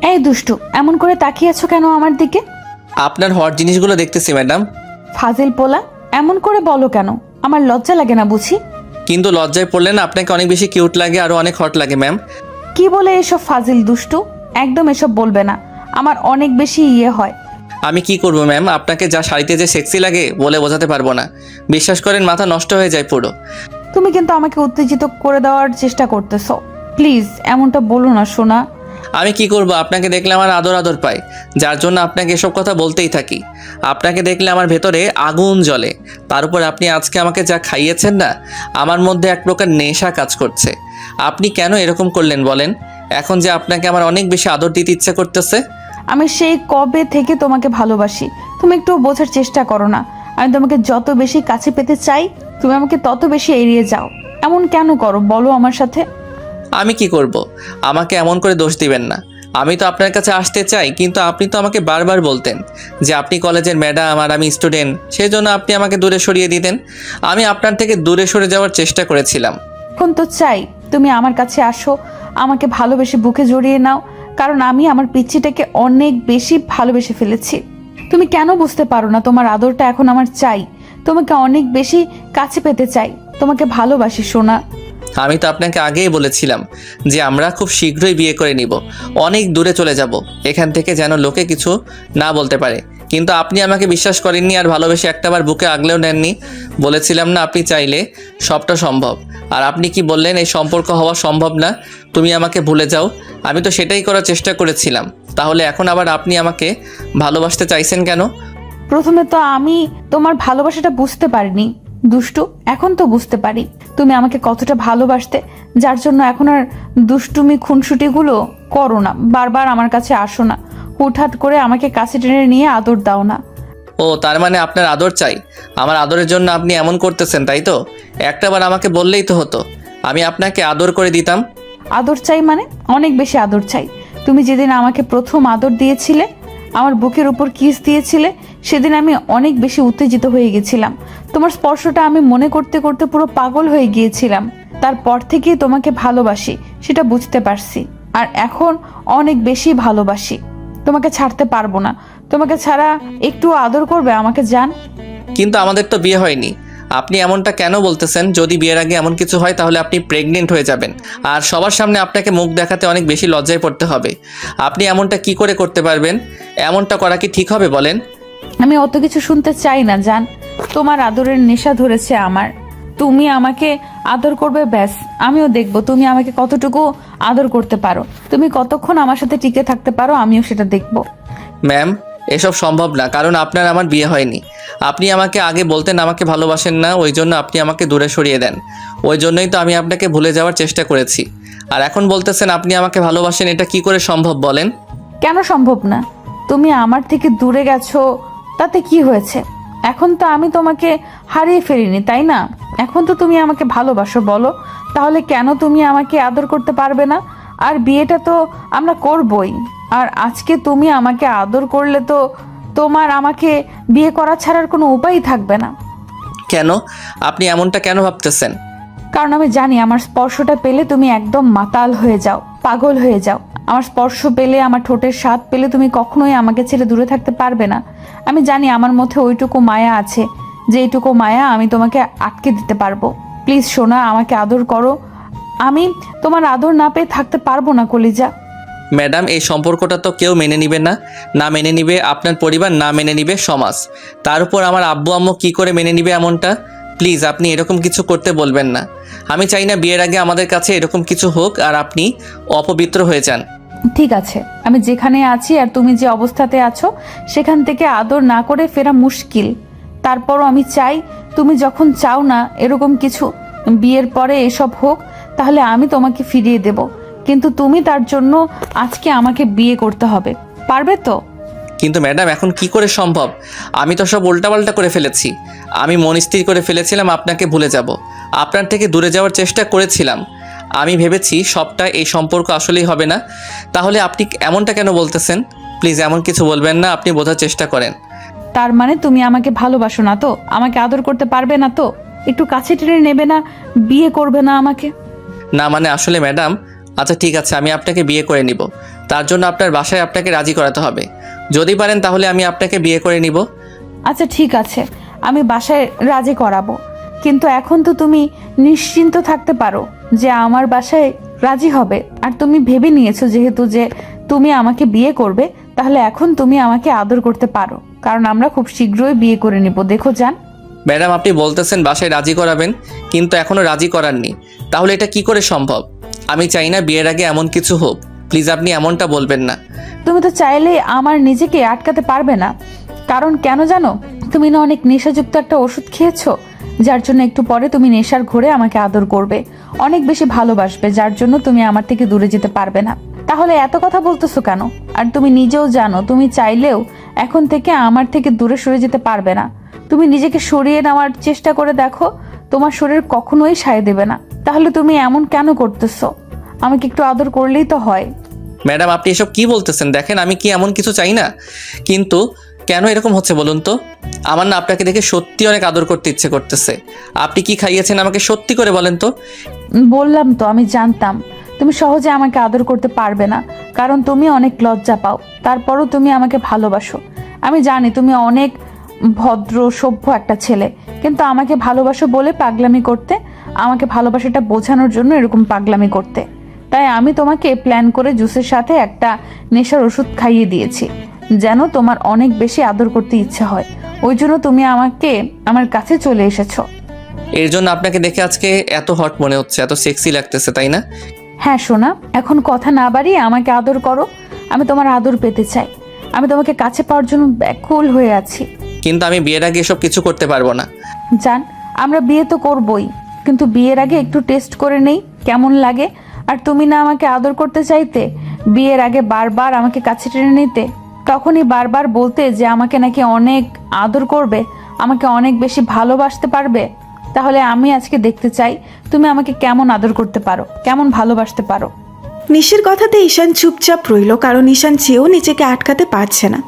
এই দুষ্টু, এমন করে তাকিয়ে আছো কেন আমার দিকে? আপনার হট জিনিসগুলো দেখতেছি ম্যাডাম। ফাজিল পোলা, এমন করে বলো কেন? আমার লজ্জা লাগে না বুঝি? কিন্তু লজ্জায় পড়লে না আপনাকে অনেক বেশি কিউট লাগে, আরও অনেক হট লাগে ম্যাম। কি বলে এসব ফাজিল দুষ্টু? একদম এসব বলবে না, আমার অনেক বেশি হয়। আমি কি করব ম্যাম, আপনাকে যা শাড়িতে যে সেক্সি লাগে বলে বোঝাতে পারবো না। বিশ্বাস করেন, মাথা নষ্ট হয়ে যায় পুরো। তুমি কিন্তু আমাকে উত্তেজিত করে দেওয়ার চেষ্টা করতেছো। প্লিজ এমনটা বলো না সোনা। আমি কি করব, আপনাকে দেখলে আমার আদর আদর পাই, যার জন্য আপনাকে এসব কথা বলতেই থাকি। আপনাকে দেখলে আমার ভেতরে আগুন জ্বলে। তার উপর আপনি আজকে আমাকে যা খাইয়েছেন না, আমার মধ্যে এক প্রকার নেশা কাজ করছে। আপনি কেন এরকম করলেন বলেন? এখন যে আপনাকে আমার অনেক বেশি আদর দিতে ইচ্ছা করতেছে। আমি সেই কবে থেকে তোমাকে ভালোবাসি, তুমি একটু বোঝার চেষ্টা করো না। আমি তোমাকে যত বেশি কাছে পেতে চাই, তুমি আমাকে তত বেশি এড়িয়ে যাও। এমন কেন করো বলো আমার সাথে? আমি কি করব? আমাকে এমন করে দোষ দিবেন না। আমি তো আপনার কাছে আসতে চাই, কিন্তু আপনি তো আমাকে বারবার বলতেন যে আপনি কলেজের ম্যাডাম আর আমি স্টুডেন্ট, সেই জন্য আপনি আমাকে দূরে সরিয়ে দিতেন। আমি আপনার থেকে দূরে সরে যাওয়ার চেষ্টা করেছিলাম। এখন তো চাই তুমি আমার কাছে আসো, আমাকে ভালোবেসে বুকে জড়িয়ে নাও, কারণ আমি আমার পিচ্চিটাকে অনেক বেশি ভালোবেসে ফেলেছি। তুমি কেন বুঝতে পারো না? তোমার আদরটা এখন আমার চাই, তোমাকে অনেক বেশি কাছে পেতে চাই, তোমাকে ভালোবাসি সোনা। আমি তো আপনাকে আগেই বলেছিলাম যে আমরা খুব শীঘ্রই বিয়ে করে নিব, অনেক দূরে চলে যাব এখান থেকে, যেন লোকে কিছু না বলতে পারে। কিন্তু আপনি আমাকে বিশ্বাস করেননি আর ভালোবেসে একটাবার বুকে আগলেও নেননি। বলেছিলাম না আপনি চাইলে সবটা সম্ভব, আর আপনি কি বললেন এই সম্পর্ক হওয়া সম্ভব না, তুমি আমাকে ভুলে যাও। আমি তো সেটাই করার চেষ্টা করেছিলাম, তাহলে এখন আবার আপনি আমাকে ভালোবাসতে চাইছেন কেন? প্রথমে তো আমি তোমার ভালোবাসাটা বুঝতে পারিনি দুষ্টু, এখন তো বুঝতে পারি তুমি আমাকে কতটা ভালোবাসতে, যার জন্য এখন আর দুষ্টুমি খুনসুটিগুলো করো না, বারবার আমার কাছে আসো না, হুটহাট করে আমাকে কাছে টেনে নিয়ে আদর দাও না। ও, তার মানে আপনার আদর চাই? আমার আদরের জন্য আপনি এমন করতেছেন, তাই তো? একটাবার আমাকে বললেই তো হতো, আমি আপনাকে আদর করে দিতাম। আদর চাই মানে? অনেক বেশি আদর চাই। তুমি যেদিন আমাকে প্রথম আদর দিয়েছিলে, আমার বুকের উপর কিস দিয়েছিলে, সেদিন আমি অনেক বেশি উত্তেজিত হয়ে গেছিলাম। তোমার স্পর্শটা আমি মনে করতে করতে পুরো পাগল হয়ে গিয়েছিলাম। তারপর থেকেই তোমাকে ভালোবাসি, সেটা বুঝতে পারছি। আর এখন অনেক বেশি ভালোবাসি, তোমাকে ছাড়তে পারবো না। তোমাকে ছাড়া একটু আদর করবে আমাকে জান? কিন্তু আমাদের তো বিয়ে হয়নি। আপনি এমনটা কেন বলতেছেন? যদি বিয়ের আগে এমন কিছু হয় তাহলে আপনি প্রেগনেন্ট হয়ে যাবেন, আর সবার সামনে আপনাকে মুখ দেখাতে অনেক বেশি লজ্জায় পড়তে হবে। আপনি এমনটা কি করে করতে পারবেন? এমনটা করা কি ঠিক হবে বলেন? আমি অত কিছু শুনতে চাই না জান, তোমার আদরের নেশা ধরেছে আমার। তুমি আমাকে আদর করবে, ব্যাস আমিও দেখবো তুমি আমাকে কতটুকু আদর করতে পারো, তুমি কতক্ষণ আমার সাথে টিকে থাকতে পারো, আমিও সেটা দেখবো। ম্যাম, এসব সম্ভব না, কারণ আপনার আমার বিয়ে হয়নি। আপনি আমাকে আগে বলতেন আমাকে ভালোবাসেন না, ওই জন্য আপনি আমাকে দূরে সরিয়ে দেন। ওই জন্যই তো আমি আপনাকে ভুলে যাওয়ার চেষ্টা করেছি। আর এখন বলতেছেন আপনি আমাকে ভালোবাসেন, এটা কি করে সম্ভব বলেন? কেন সম্ভব না? তুমি আমার থেকে দূরে গেছো, তাতে কি হয়েছে? এখন তো আমি তোমাকে হারিয়ে ফেলিনি, তাই না? এখন তো তুমি আমাকে ভালোবাসো, বলো তাহলে কেন তুমি আমাকে আদর করতে পারবে না? আর বিয়েটা তো আমরা করবই। আর আজকে তুমি আমাকে আদর করলে তো তোমার আমাকে বিয়ে করা ছাড়ার কোনো উপায়ই থাকবে না। কেন? আপনি এমনটা কেন ভাবতেছেন? কারণ আমি জানি আমার স্পর্শটা পেলে তুমি একদম মাতাল হয়ে যাও, পাগল হয়ে যাও। আমার স্পর্শ পেলে, আমার ঠোঁটের স্বাদ পেলে তুমি কখনোই আমাকে ছেড়ে দূরে থাকতে পারবে না। আমি জানি আমার মধ্যে ওইটুকু মায়া আছে, যে এইটুকু মায়া আমি তোমাকে আটকে দিতে পারবো। প্লিজ সোনা, আমাকে আদর করো। আমি তোমার আদর না পেয়ে থাকতে পারবো না কলিজা। ম্যাডাম, এই সম্পর্কটা তো কেউ মেনে নিবে না। না মেনে নিবে আপনার পরিবার, না মেনে নিবে সমাজ, তার উপর আমার আব্বু আম্মু কি করে মেনে নিবে এমনটা? প্লিজ আপনি এরকম কিছু করতে বলবেন না। আমি চাই না বিয়ের আগে আমাদের কাছে এরকম কিছু হোক আর আপনি অপবিত্র হয়ে যান। ঠিক আছে, আমি যেখানে আছি আর তুমি যে অবস্থাতে আছো, সেখান থেকে আদর না করে ফেরা মুশকিল। তারপরও আমি চাই, তুমি যখন চাও না এরকম কিছু, বিয়ের পরে এসব হোক, তাহলে আমি তোমাকে ফিরিয়ে দেব। কিন্তু তুমি তার জন্য আজকে আমাকে বিয়ে করতে হবে, পারবে তো? কিন্তু ম্যাডাম, এখন কি করে সম্ভব? আমি তো সব উল্টাপাল্টা করে ফেলেছি। আমি মন স্থির করে ফেলেছিলাম আপনাকে ভুলে যাব, আপনার থেকে দূরে যাওয়ার চেষ্টা করেছিলাম। আমি ভেবেছি সবটা এই সম্পর্ক আসলেই হবে না। তাহলে আপনি এমনটা কেন বলতেছেন? প্লিজ এমন কিছু বলবেন না, আপনি বোঝার চেষ্টা করেন। তার মানে তুমি আমাকে ভালোবাসো না তো? আমাকে আদর করতে পারবে না তো? একটু কাছে টেনে নেবে না? বিয়ে করবে না আমাকে? না মানে আসলে ম্যাডাম, আচ্ছা ঠিক আছে, আমি আপনাকে বিয়ে করে নিব, তার জন্য আপনার বাসায় আপনাকে রাজি করাতে হবে। যদি পারেন তাহলে আমি আপনাকে বিয়ে করে নিব। আচ্ছা ঠিক আছে, আমি বাসায় রাজি করাবো, কিন্তু এখন তো তুমি নিশ্চিন্ত থাকতে পারো যে আমার বাসায় রাজি হবে। আর তুমি ভেবে নিয়েছো যেহেতু যে তুমি আমাকে বিয়ে করবে, তাহলে এখন তুমি আমাকে আদর করতে পারো, কারণ আমরা খুব শীঘ্রই বিয়ে করে নিব। দেখো জান। ম্যাডাম, আপনি বলতেছেন বাসায় রাজি করাবেন, কিন্তু এখনও রাজি করাননি, তাহলে এটা কি করে সম্ভব? আমি চাই না বিয়ের আগে এমন কিছু হোক। প্লিজ আপনি এমনটা বলবেন না। তুমি তো চাইলে আমার নিজেকে আটকাতে পারবে না, কারণ কেন জানো? তুমি না অনেক নেশাযুক্ত একটা ওষুধ খেয়েছো, যার জন্য একটু পরে তুমি নেশার ঘোরে আমাকে আদর করবে, অনেক বেশি ভালোবাসবে, যার জন্য তুমি আমার থেকে দূরে যেতে পারবে না। তাহলে এত কথা বলতেছো কেন? আর তুমি নিজেও জানো তুমি চাইলেও এখন থেকে আমার থেকে দূরে সরে যেতে পারবে না। তুমি নিজেকে সরিয়ে নেওয়ার চেষ্টা করে দেখো, তোমার শরীর কখনোই সায় দেবে না। তাহলে তুমি এমন কেন করতেছো? আমাকে একটু আদর করলেই তো হয়। ম্যাডাম, আপনি এসব কি বলতেছেন? দেখেন আমি কি এমন কিছু চাই না, কিন্তু কেন এরকম হচ্ছে বলুন তো? আমার না আপনাকে দেখে সত্যি অনেক আদর করতে ইচ্ছে করতেছে। আপনি কি খাইয়েছেন আমাকে সত্যি করে বলেন তো? বললাম তো, আমি জানতাম তুমি সহজে আমাকে আদর করতে পারবে না, কারণ তুমি অনেক লজ্জা পাও। তারপরও তুমি আমাকে ভালোবাসো। আমি জানি তুমি অনেক ভদ্র সভ্য একটা ছেলে, কিন্তু আমাকে ভালোবাসো বলে পাগলামি করতে, আমাকে ভালোবাসাটা বোঝানোর জন্য এরকম পাগলামি করতে। তাই আমি তোমাকে প্ল্যান করে জুসের সাথে একটা নেশার ওষুধ খাইয়ে দিয়েছি, যেন তোমার অনেক বেশি আদর করতে ইচ্ছে হয়। ওই জন্য তুমি আমাকে আমার কাছে চলে এসেছো। এর জন্য আপনাকে দেখে আজকে এত হট মনে হচ্ছে, এত সেক্সি লাগতেছে, তাই না? হ্যাঁ সোনা, এখন কথা না বাড়িয়ে আমাকে আদর করো। আমি তোমার আদর পেতে চাই। আমি তোমাকে কাছে পাওয়ার জন্য ব্যাকুল হয়ে আছি। কিন্তু আমি বিয়ের আগে এসব কিছু করতে পারবো না। জান, আমরা বিয়ে তো করবই, কিন্তু বিয়ের আগে একটু টেস্ট করে নেই কেমন লাগে। আর তুমি না আমাকে আদর করতে চাইতে, বিয়ের আগে বারবার আমাকে কাছে টেনে নিতে, তখনই বারবার বলতে যে আমাকে নাকি অনেক আদর করবে, আমাকে অনেক বেশি ভালোবাসতে পারবে। তাহলে আমি আজকে দেখতে চাই তুমি আমাকে কেমন আদর করতে পারো, কেমন ভালোবাসতে পারো। নিশির কথাতে ঈশান চুপচাপ রইল, কারণ ঈশান চেয়েও নিজেকে আটকাতে পারছে না।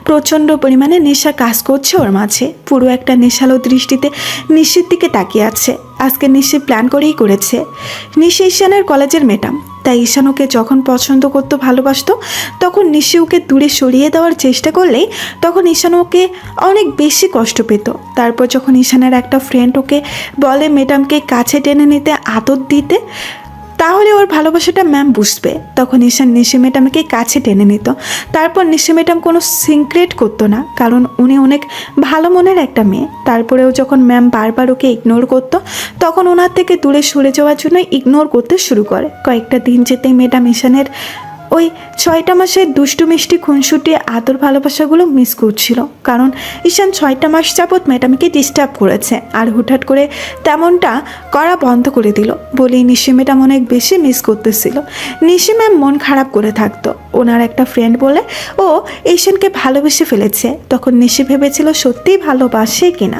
প্রচণ্ড পরিমাণে নেশা কাজ করছে ওর মাঝে। পুরো একটা নেশালো দৃষ্টিতে নিশির দিকে তাকিয়ে আছে। আজকে নিশি প্ল্যান করেই করেছে। নিশি ঈশানের কলেজের ম্যাডাম, তাই ঈশান ওকে যখন পছন্দ করতো, ভালোবাসতো, তখন নিশি ওকে দূরে সরিয়ে দেওয়ার চেষ্টা করলেই তখন ঈশান ওকে অনেক বেশি কষ্ট পেত। তারপর যখন ঈশানের একটা ফ্রেন্ড ওকে বলে ম্যাডামকে কাছে টেনে নিতে, আদর দিতে, তাহলে ওর ভালোবাসাটা ম্যাম বুঝবে, তখন ঈশান নিশি ম্যাডামকে কাছে টেনে নিত। তারপর নিশি ম্যাডাম কোনো সিক্রেট করতো না, কারণ উনি অনেক ভালো মনের একটা মেয়ে। তারপরেও যখন ম্যাম বারবার ওকে ইগনোর করতো, তখন ওনার থেকে দূরে সরে যাওয়ার জন্য ইগনোর করতে শুরু করে। কয়েকটা দিন যেতেই ম্যাডাম ঈশানের ওই 6টা মাসের দুষ্টু মিষ্টি খুনসুটি আদর ভালোবাসাগুলো মিস করছিল, কারণ ঈশান 6টা মাস যাবৎ ম্যাডামকে ডিস্টার্ব করেছে। আর হুটহাট করে তেমনটা করা বন্ধ করে দিল বলেই নিশি ম্যাডাম অনেক বেশি মিস করতেছিল। নিশি ম্যাম মন খারাপ করে থাকতো। ওনার একটা ফ্রেন্ড বলে ও ঈশানকে ভালোবেসে ফেলেছে। তখন নিশি ভেবেছিল সত্যিই ভালোবাসে কিনা।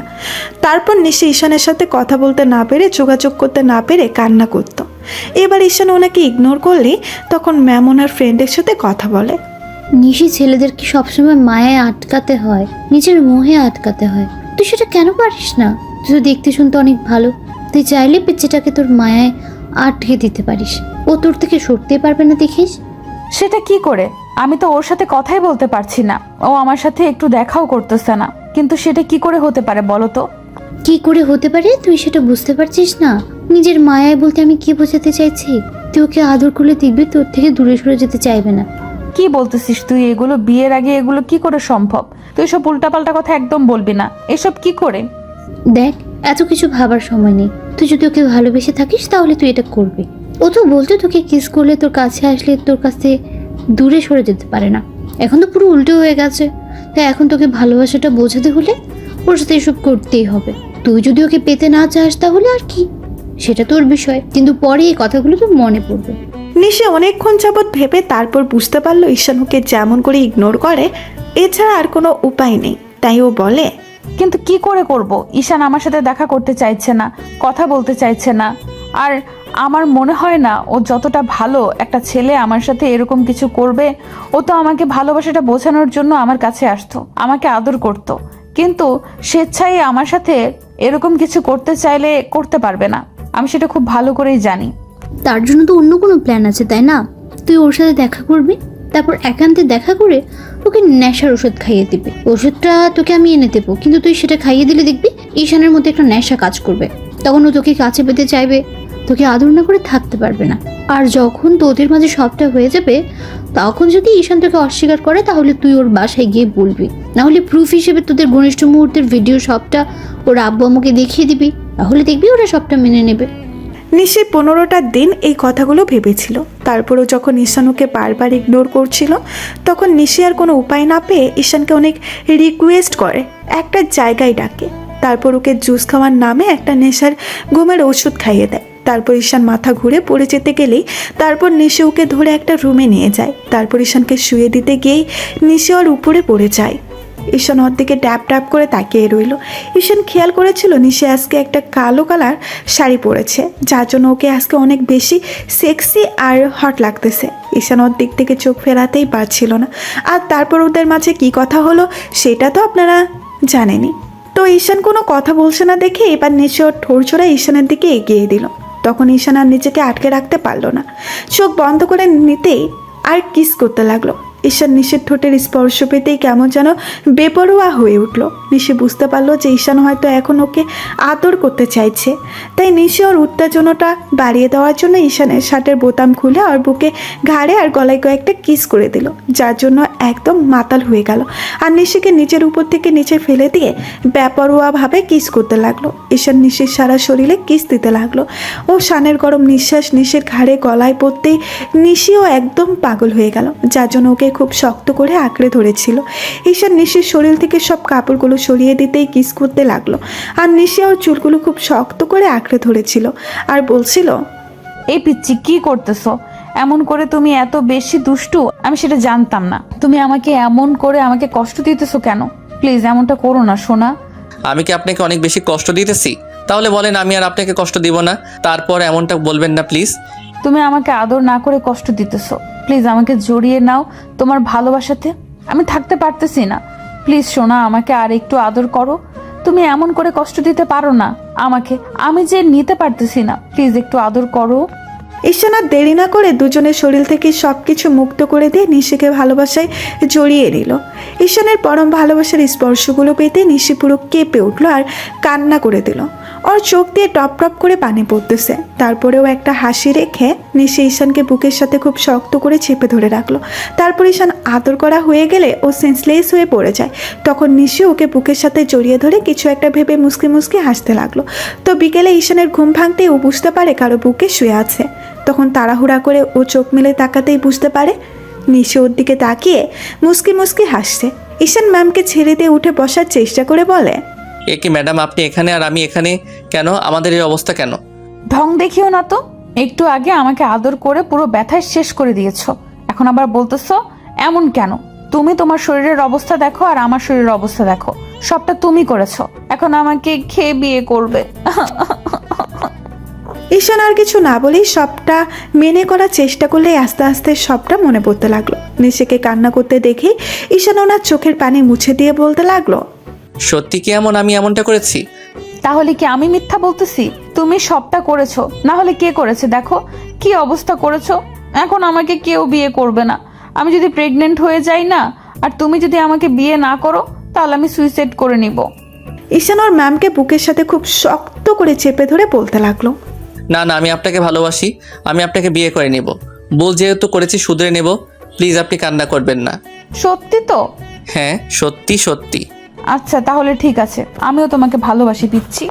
তারপর নিশি ঈশানের সাথে কথা বলতে না পেরে, যোগাযোগ করতে না পেরে কান্না করতো। এবার ঈশান ওনাকে ইগনোর করলে তখন ম্যাম ওনার ফ্রেন্ডের সাথে কথা বলে। নিশি ছেলেদেরকে সবসময় মায়ায় আটকাতে হয়, নিজের মোহে আটকাতে হয়। তুই সেটা কেন পারিস না? তুই তো দেখতে শুনতে অনেক ভালো। তুই চাইলে পিচ্চিটাকে তোর মায়ায় আটকে দিতে পারিস, ও তোর থেকে সরতে পারবে না, দেখিস। সেটা কি করে? আমি তো ওর সাথে কথাই বলতে পারছি না, ও আমার সাথে একটু দেখাও করতেছে না, কিন্তু সেটা কি করে হতে পারে বলো তো? কি করে হতে পারে তুই সেটা বুঝতে পারছিস না? নিজের মায়ায় বলতে আমি কি বোঝাতে চাইছি, তুই ওকে আদর করলে দেখবি তোর থেকে দূরে সরে যেতে চাইবে না। কি বলতেছিস তুই এগুলো? বিয়ের আগে এগুলো কি করে সম্ভব? তুই সব উল্টাপাল্টা কথা একদম বলবি না। এসব কি করে? দেখ, এত কিছু ভাবার সময় নেই। তুই যদি ওকে ভালোবেসে থাকিস তাহলে তুই এটা করবি। ও তো বলতো তোকে কিস করলে, তোর কাছে আসলে তোর কাছে দূরে সরে যেতে পারে না। এখন তো পুরো উল্টো হয়ে গেছে। তাই এখন তোকে ভালোবাসাটা বোঝাতে হলে ওর সাথে এসব করতেই হবে। তুই যদি ওকে পেতে না চাস তাহলে আর কি, সেটা তোর বিষয়, কিন্তু পরে এই কথাগুলো তোর মনে পড়বে। নিশি অনেকক্ষণ যাবৎ ভেবে তারপর বুঝতে পারলো ঈশান ওকে যেমন করে ইগনোর করে, এছাড়া আর কোনো উপায় নেই। তাই ও বলে, কিন্তু কি করে করব? ঈশান আমার সাথে দেখা করতে চাইছে না, কথা বলতে চাইছে না। আর আমার মনে হয় না ও যতটা ভালো একটা ছেলে আমার সাথে এরকম কিছু করবে। ও তো আমাকে ভালোবাসাটা বোঝানোর জন্য আমার কাছে আসতো, আমাকে আদর করত, কিন্তু স্বেচ্ছায় আমার সাথে এরকম কিছু করতে চাইলে করতে পারবে না। আমি সেটা খুব ভালো করেই জানি। তার জন্য তো অন্য কোনো প্ল্যান আছে, তাই না? তুই ওর সাথে দেখা করবি, তারপর একান্তে দেখা করে ওকে নেশার ওষুধ খাইয়ে দিবে। ওষুধটা তোকে আমি এনে দেবো, কিন্তু তুই সেটা খাইয়ে দিলে দেখবি ঈশানের মধ্যে একটা নেশা কাজ করবে। তখন ও তোকে কাছে পেতে চাইবে, তোকে আদর না করে থাকতে পারবে না। আর যখন তোদের মাঝে সবটা হয়ে যাবে, তখন যদি ঈশান তোকে অস্বীকার করে তাহলে তুই ওর বাসায় গিয়ে বলবি, না হলে প্রুফ হিসেবে তোদের ঘনিষ্ঠ মুহূর্তের ভিডিও সবটা ওর আব্বু আম্মুকে দেখিয়ে দিবি, তাহলে দেখবি ওরা সবটা মেনে নেবে। নিশি 15টা দিন এই কথাগুলো ভেবেছিল। তারপরও যখন ঈশান ওকে বারবার ইগনোর করছিল, তখন নিশি আর কোনো উপায় না পেয়ে ঈশানকে অনেক রিকোয়েস্ট করে, একটা জায়গায় ডাকে। তারপর ওকে জুস খাওয়ার নামে একটা নেশার ঘুমের ওষুধ খাইয়ে দেয়। তারপর ঈশান মাথা ঘুরে পড়ে যেতে গেলেই তারপর নিশি ওকে ধরে একটা রুমে নিয়ে যায়। তারপর ঈশানকে শুয়ে দিতে গিয়েই নিশি ওর উপরে পড়ে যায়। ঈশান ওর দিকে ড্যাপ ড্যাপ করে তাকিয়ে রইল। ঈশান খেয়াল করেছিল নিশি আজকে একটা কালো কালার শাড়ি পরেছে, যার জন্য ওকে আজকে অনেক বেশি সেক্সি আর হট লাগতেছে। ঈশান ওর দিক থেকে চোখ ফেরাতেই পারছিল না। আর তারপর ওদের মাঝে কি কথা হলো সেটা তো আপনারা জানেনই। তো ঈশান কোনো কথা বলছে না দেখে এবার নিশি ওর ঠোর ছোড়া ঈশানের দিকে এগিয়ে দিল। তখন ঈশান আর নিজেকে আটকে রাখতে পারলো না, চোখ বন্ধ করে নিতেই আর কিস করতে লাগলো। ঈশান নিশির ঠোঁটের স্পর্শ পেতেই কেমন যেন বেপরোয়া হয়ে উঠল। নিশি বুঝতে পারলো যে ঈশান হয়তো এখন ওকে আদর করতে চাইছে, তাই নিশি ওর উত্তেজনাটা বাড়িয়ে দেওয়ার জন্য ঈশানের শার্টের বোতাম খুলে ওর বুকে ঘাড়ে আর গলায় কয়েকটা কিস করে দিল, যার জন্য একদম মাতাল হয়ে গেল। আর নিশিকে নিচের উপর থেকে নিচে ফেলে দিয়ে বেপরোয়াভাবে কিস করতে লাগলো। ঈশান নিশির সারা শরীরে কিস দিতে লাগলো। ও শানের গরম নিঃশ্বাস নিশির ঘাড়ে গলায় পড়তেই নিশিও একদম পাগল হয়ে গেল, যার জন্য ওকে খুব শক্ত করে আঁকড়ে ধরেছিল। ঈশান নিশির শরীর থেকে সব কাপড়গুলো সরিয়ে দিতেই কিস করতে লাগলো। আর নিশি ওর চুলগুলো খুব শক্ত করে আঁকড়ে ধরেছিল আর বলছিল, এই পিচ্চি কি করতেছো? এমন করে তুমি এত বেশি দুষ্টু, আমি সেটা জানতাম না। তুমি আমাকে এমন করে আমাকে কষ্ট দিতেছো কেন? প্লিজ এমনটা করো না সোনা। আমি কি আপনাকে অনেক বেশি কষ্ট দিতেছি? তাহলে বলেন আমি আর আপনাকে কষ্ট দিব না, তারপর এমনটা বলবেন না প্লিজ। তুমি আমাকে আদর না করে কষ্ট দিতেছো। প্লিজ আমাকে জড়িয়ে নাও তোমার ভালোবাসাতে, আমি থাকতে পারতেছি না। প্লিজ সোনা, আমাকে আর একটু আদর করো। তুমি এমন করে কষ্ট দিতে পারো না আমাকে, আমি যে নিতে পারতেছি না। প্লিজ একটু আদর করো। ঈশান আর দেরি না করে দুজনের শরীর থেকে সব কিছু মুক্ত করে দিয়ে নিশিকে ভালোবাসায় জড়িয়ে নিল। ঈশানের পরম ভালোবাসার স্পর্শগুলো পেতে নিশি পুরো কেঁপে উঠল আর কান্না করে দিল। ওর চোখ দিয়ে টপ টপ করে পানি পড়তেছে। তারপরেও একটা হাসি রেখে নিশি ঈশানকে বুকের সাথে খুব শক্ত করে চেপে ধরে রাখলো। তারপর ঈশান আদর করা হয়ে গেলে ও সেন্সলেস হয়ে পড়ে যায়। তখন নিশি ওকে বুকের সাথে জড়িয়ে ধরে কিছু একটা ভেবে মুসকি মুসকি হাসতে লাগলো। তো বিকেলে ঈশানের ঘুম ভাঙতেই ও বুঝতে পারে কারো বুকে শুয়ে আছে। তখন তাড়াহুড়া করে ও চোখ মেলে তাকাতেই বুঝতে পারে নিশি ওর দিকে তাকিয়ে মুসকি মুসকি হাসছে। ঈশান ম্যামকে ছেড়ে দিয়ে উঠে বসার চেষ্টা করে বলে, এ কি ম্যাডাম, আপনি এখানে আর আমি এখানে কেন? আমাদের এই অবস্থা কেন? ঢং দেখিও না তো। একটু আগে আমাকে আদর করে পুরো ব্যথায় শেষ করে দিয়েছো, এখন আবার বলতেছো এমন কেন? তুমি তোমার শরীরের অবস্থা দেখো আর আমার শরীরের অবস্থা দেখো, সবটা তুমি করেছো। এখন আমাকে খেয়ে বিয়ে করবে। ঈশান আর কিছু না বলেই সবটা মেনে করার চেষ্টা করলে আস্তে আস্তে সবটা মনে পড়তে লাগলো। নিশিকে কান্না করতে দেখে ঈশান ওনার চোখের পানি মুছে দিয়ে বলতে লাগলো, সত্যি কি এমন আমি এমনটা করেছি? তাহলে কি আমি মিথ্যা বলতেছি? তুমি সবটা করেছো, না হলে কে করেছে? দেখো কি অবস্থা করেছো। এখন আমাকে কেউ বিয়ে করবে না। আমি যদি প্রেগনেন্ট হয়ে যাই না, আর তুমি যদি আমাকে বিয়ে না করো, তাহলে আমি সুইসাইড করে নিব। ঈশান ওর ম্যামকে বুকের সাথে খুব শক্ত করে চেপে ধরে বলতে লাগলো, না না, আমি আপনাকে ভালোবাসি, আমি আপনাকে বিয়ে করে নেব। ভুল যেহেতু করেছি শুধরে নেব, প্লিজ আপনি কান্না করবেন না। সত্যি তো? হ্যাঁ সত্যি সত্যি। আচ্ছা তাহলে ঠিক আছে, আমিও তোমাকে ভালোবাসি পিচ্ছি।